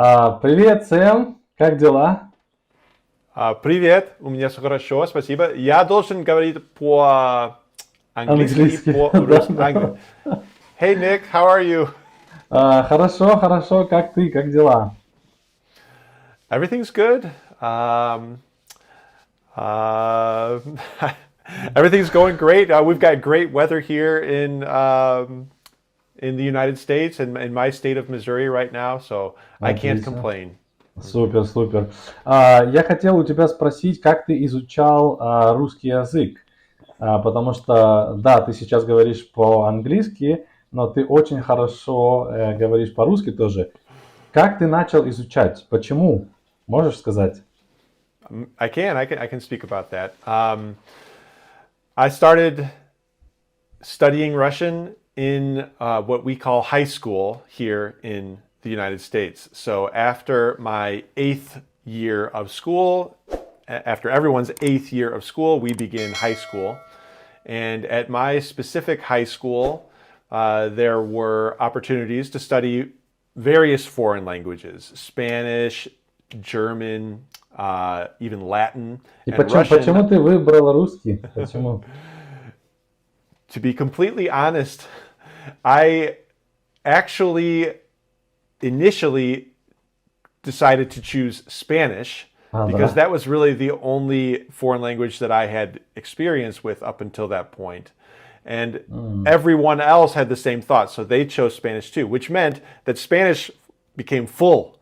Привет, Сэм, как дела? Привет, у меня все хорошо, спасибо. Я должен говорить по-английски и Английский, да, по-русски. да. Hey Nick, how are you? Хорошо, хорошо, как ты, как дела? Everything's good. Um, uh, everything's going great. We've got great weather here in the United States and in my state of Missouri right now, so I can't Отлично, complain. супер, супер. Я хотел у тебя спросить, как ты изучал русский язык? Потому что, да, ты сейчас говоришь по-английски, но ты очень хорошо говоришь по-русски тоже. Как ты начал изучать? Почему? Можешь сказать? I can speak about that. I started studying Russian in what we call high school here in the United States. So after my eighth year of school, after everyone's eighth year of school, we begin high school. And at my specific high school, there were opportunities to study various foreign languages: Spanish, German, even Latin, И and почему Russian. ты выбрал русский? Почему? To be completely honest, I actually initially decided to choose Spanish because Да. that was really the only foreign language that I had experience with up until that point. And everyone else had the same thought, so they chose Spanish too, which meant that Spanish became full.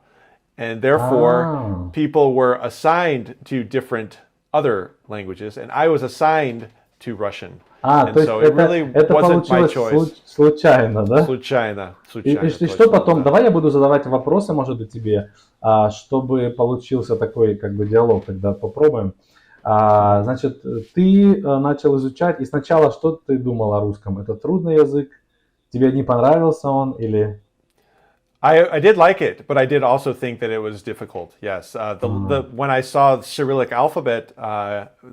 And therefore, А, people were assigned to different other languages, and I was assigned to Russian. And то есть so it really это wasn't my получилось choice. случайно, да? Случайно, И случайно, что точно, потом? да. Давай я буду задавать вопросы, может быть, тебе, чтобы получился такой как бы диалог, тогда попробуем. Значит, ты начал изучать, и сначала что ты думал о русском? Это трудный язык? Тебе не понравился он или... I did like it, but I did also think that it was difficult. Yes, the М, when I saw the Cyrillic alphabet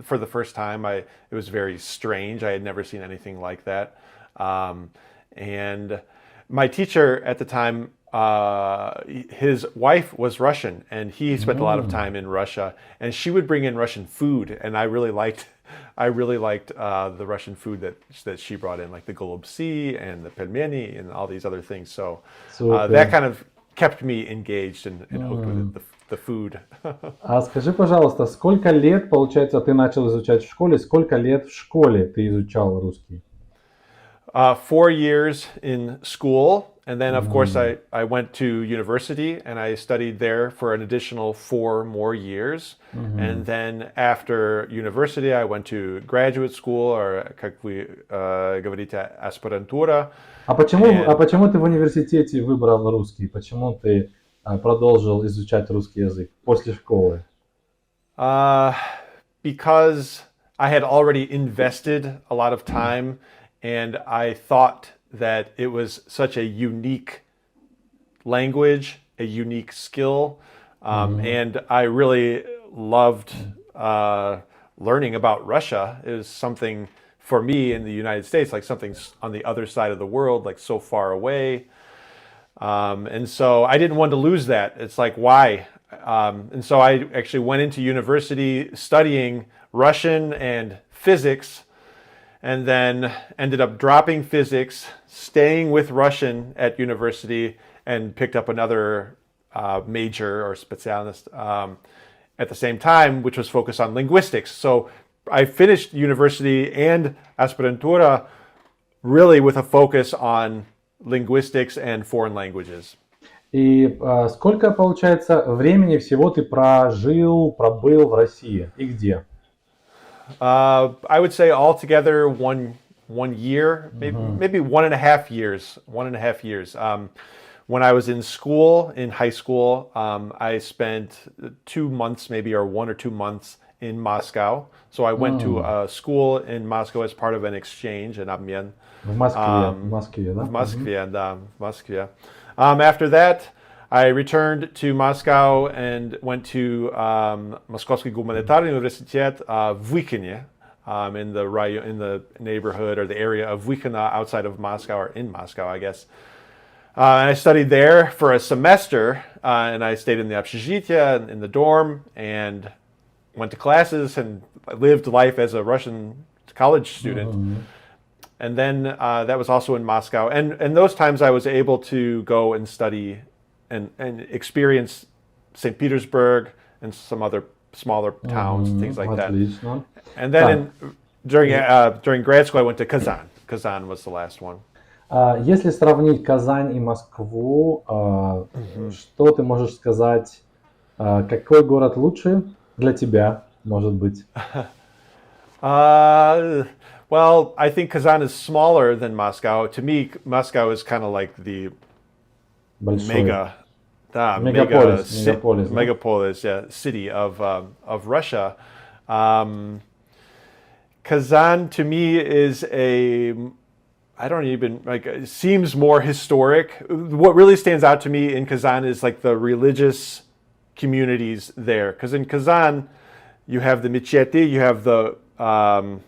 for the first time, it was very strange. I had never seen anything like that, and my teacher at the time, his wife was Russian, and he spent a lot of м. time in Russia, and she would bring in Russian food, and I really liked the Russian food that she brought in, like the golubtsi and the pelmeni and all these other things. So that Супер. kind of kept me engaged and hooked with it, М. the food. А скажи, пожалуйста, сколько лет, получается, ты начал изучать в школе, сколько лет в школе ты изучал русский? 4 years in school, and then of course М, I went to university and I studied there for an additional 4 more years. And мгм. then after university, I went to graduate school, or как вы говорите, аспирантура. А And почему ты в университете выбрал русский? Почему ты продолжил изучать русский язык после школы? Uh, because I had already invested a lot of time and I thought that it was such a unique language, a unique skill. Мгм. And I really loved learning about Russia. It was something for me in the United States, like something on the other side of the world, like so far away. And so I didn't want to lose that. It's like, why? And so I actually went into university studying Russian and physics, and then ended up dropping physics, staying with Russian at university, and picked up another major or specialist at the same time, which was focused on linguistics. So I finished university and aspirantura really with a focus on linguistics and foreign languages. И сколько, получается, времени всего ты пробыл в России? И где? I would say altogether one year, Мгм. maybe 1.5 years. 1.5 years. When I was in school, in high school, I spent 2 months, maybe, or 1 or 2 months in Moscow. So I went to М. a school in Moscow as part of an exchange, an обмен. В Москве, В да? Мгм. Москве, да, в Москве. After that, I returned to Moscow and went to Moskovsky Гуманитарный университет в Выкине, in the neighborhood or the area of Vykina outside of Moscow, or in Moscow, I guess. And I studied there for a semester, and I stayed in the общежитие, in the dorm, and went to classes and lived life as a Russian college student. And then that was also in Moscow. And those times I was able to go and study and experience St. Petersburg and some other smaller towns, things like that. Отлично. And then Так. during grad school, I went to Kazan. Kazan was the last one. Если сравнить Казань и Москву, что ты можешь сказать, какой город лучше для тебя, может быть? Well, I think Kazan is smaller than Moscow. To me, Moscow is kind of like the Большой. megapolis, Мегаполис, да? city of Russia. Kazan to me is I don't even like. It seems more historic. What really stands out to me in Kazan is like the religious communities there. Because in Kazan, you have the mecheti, you have the I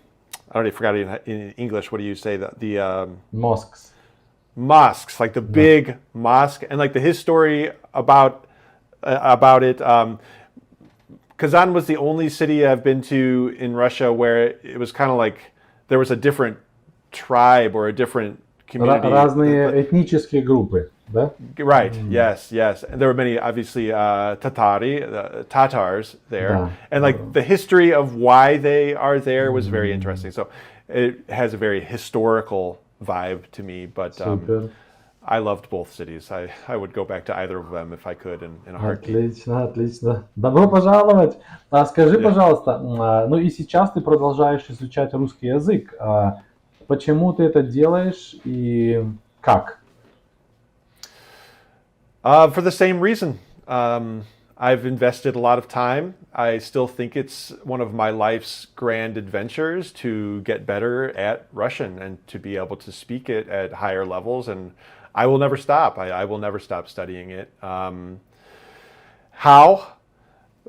already forgot in English. What do you say? The Mosques. like the big mosque, and like the history about it. Kazan was the only city I've been to in Russia where it was kind of like there was a different tribe or a different community. Разные этнические группы, да? Right. Yes. And there were many, obviously, Tatars there, Да. and like the history of why they are there was very interesting. So it has a very historical vibe to me. But Супер. I loved both cities. I would go back to either of them if I could in a heartbeat. Отлично. Добро пожаловать. Скажи, пожалуйста, ну и сейчас ты продолжаешь изучать русский язык. Почему ты это делаешь и как? For the same reason. I've invested a lot of time. I still think it's one of my life's grand adventures to get better at Russian and to be able to speak it at higher levels. And I will never stop. I will never stop studying it. How?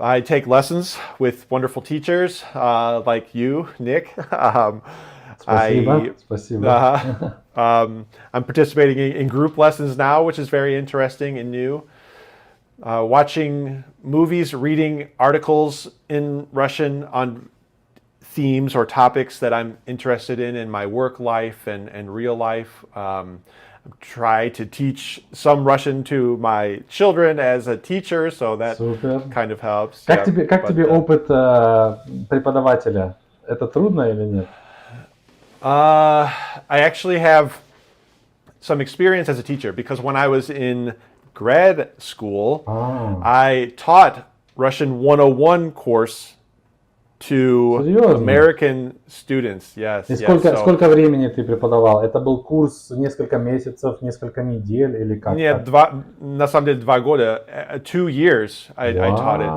I take lessons with wonderful teachers like you, Nick. Спасибо. I'm participating in group lessons now, which is very interesting and new. Watching movies, reading articles in Russian on themes or topics that I'm interested in my work life and real life. Try to teach some Russian to my children as a teacher, so that Супер. kind of helps. Как тебе опыт преподавателя? Это трудно или нет? I actually have some experience as a teacher because when I was in grad school, I taught Russian 101 course to Серьезно? American students. Yes. И сколько времени ты преподавал? Это был курс несколько месяцев, несколько недель или как? Нет, на самом деле 2 года. 2 years I taught it.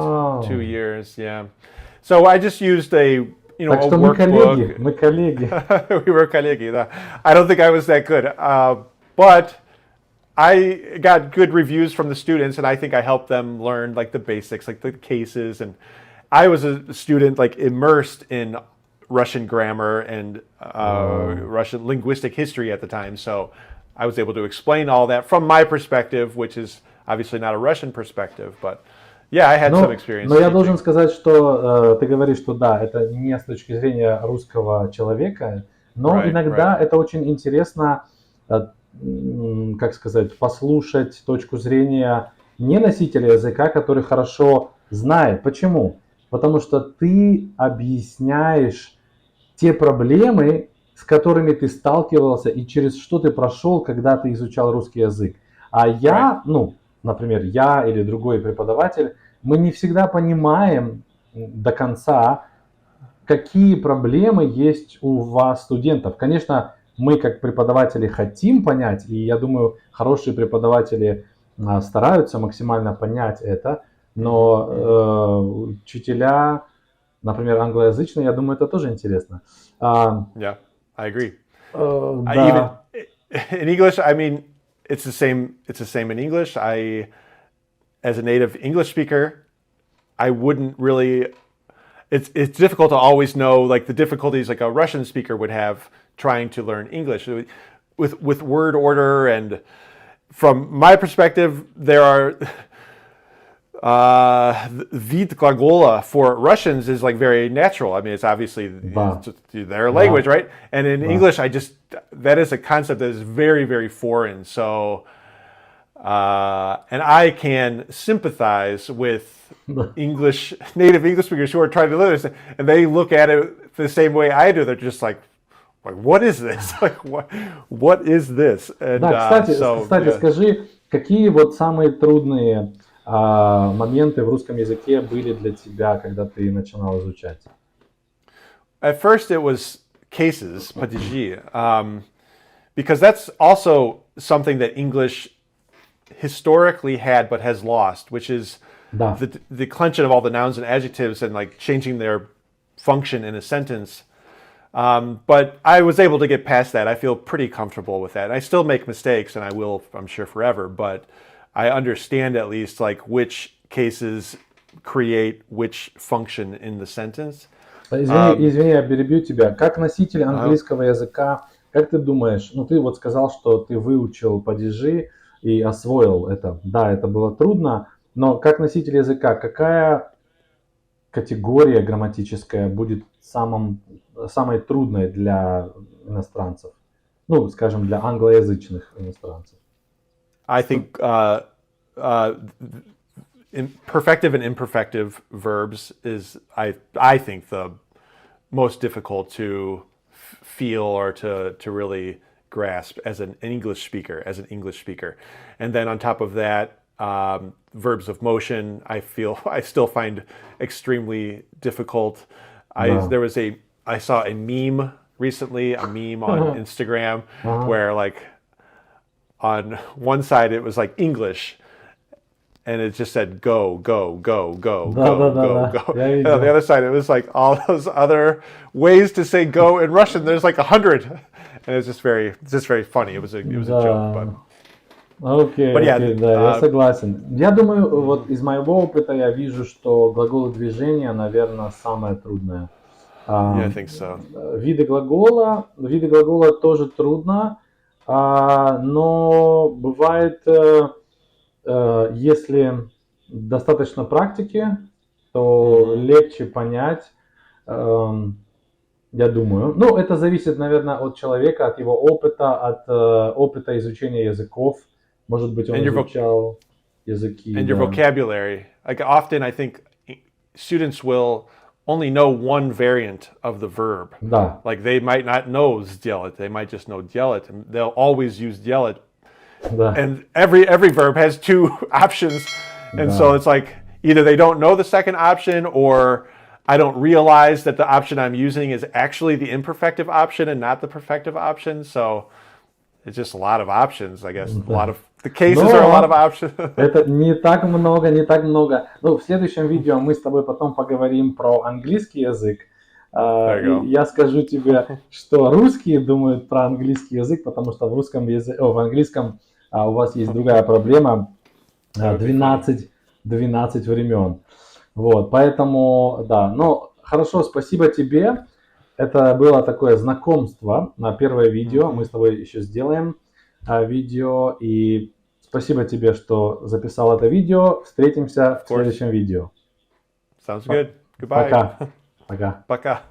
2 years, yeah. So I just used a Так что a workbook. мы коллеги. We were коллеги, да. I don't think I was that good. But I got good reviews from the students, and I think I helped them learn like the basics, like the cases. And I was a student like immersed in Russian grammar and Russian linguistic history at the time. So I was able to explain all that from my perspective, which is obviously not a Russian perspective, but yeah, I had some experience. Но я должен сказать, что ты говоришь, что да, это не с точки зрения русского человека, но иногда это очень интересно, как сказать, послушать точку зрения не носителя языка, который хорошо знает. Почему? Потому что ты объясняешь те проблемы, с которыми ты сталкивался и через что ты прошел, когда ты изучал русский язык. А я, например, я или другой преподаватель, мы не всегда понимаем до конца, какие проблемы есть у вас, студентов. Конечно, мы как преподаватели хотим понять, и я думаю, хорошие преподаватели стараются максимально понять это, но учителя, например, англоязычные, я думаю, это тоже интересно. Yeah, I agree. Да. In English, I mean, it's the same in English. As a native English speaker, I wouldn't really. It's difficult to always know like the difficulties like a Russian speaker would have trying to learn English with word order and from my perspective, there are vid gлагола for Russians is like very natural. I mean, it's obviously Да, their да, language, right? And in да. English, that is a concept that is very, very foreign. So, and I can sympathize with native English speakers who are trying to learn this, and they look at it the same way I do. They're just like, what is this? Like, what is this? And Да, кстати, so, кстати, yeah. скажи, какие вот самые трудные моменты в русском языке были для тебя, когда ты начинал изучать? At first, it was cases, падежи, because that's also something that English historically had but has lost, which is Да, the declension of all the nouns and adjectives and like changing their function in a sentence. But I was able to get past that. I feel pretty comfortable with that. I still make mistakes, and I will, I'm sure, forever. But I understand at least like which cases create which function in the sentence. извини, я перебью тебя. Как носитель английского языка, как ты думаешь, ну ты вот сказал, что ты выучил падежи и освоил это. Да, это было трудно, но как носитель языка, какая категория грамматическая будет самой трудной для иностранцев? Ну, скажем, для англоязычных иностранцев. I think perfective and imperfective verbs is, I think, the most difficult to feel or to really grasp as an English speaker, And then on top of that, verbs of motion, I still find extremely difficult. Да. I saw a meme recently, on Instagram, where like on one side it was like English, and it just said go, go, go, go, Да, да, go, да, go, да. go. Я And on the видел. other side it was like all those other ways to say go in Russian. There's like 100, and it's just very funny. It was a joke, but Окей, but yeah, окей, да, я согласен. Я думаю, вот из моего опыта я вижу, что глаголы движения, наверное, самое трудное. yeah, I think so. Виды глагола тоже трудно, но бывает, если достаточно практики, то легче понять, я думаю. Ну, это зависит, наверное, от человека, от его опыта, от опыта изучения языков. Может быть, он And изучал языки, your да. vocabulary. Like often, I think students will only know one variant of the verb. Да, Like they might not know сделать, they might just know делать, and they'll always use делать. да, And every verb has two options, and so Да. it's like either they don't know the second option, or I don't realize that the option I'm using is actually the imperfective option and not the perfective option. So it's just a lot of options, I guess. The cases are a lot of options. Это не так много. Ну, в следующем видео мы с тобой потом поговорим про английский язык. There you go. И я скажу тебе, что русские думают про английский язык, потому что в английском у вас есть другая проблема. 12 времен. Вот, поэтому, да. Ну, хорошо, спасибо тебе. Это было такое знакомство на первое видео. Мы с тобой еще сделаем видео. И спасибо тебе, что записал это видео. Встретимся в следующем видео. Sounds good. Goodbye. Пока. Пока. Пока.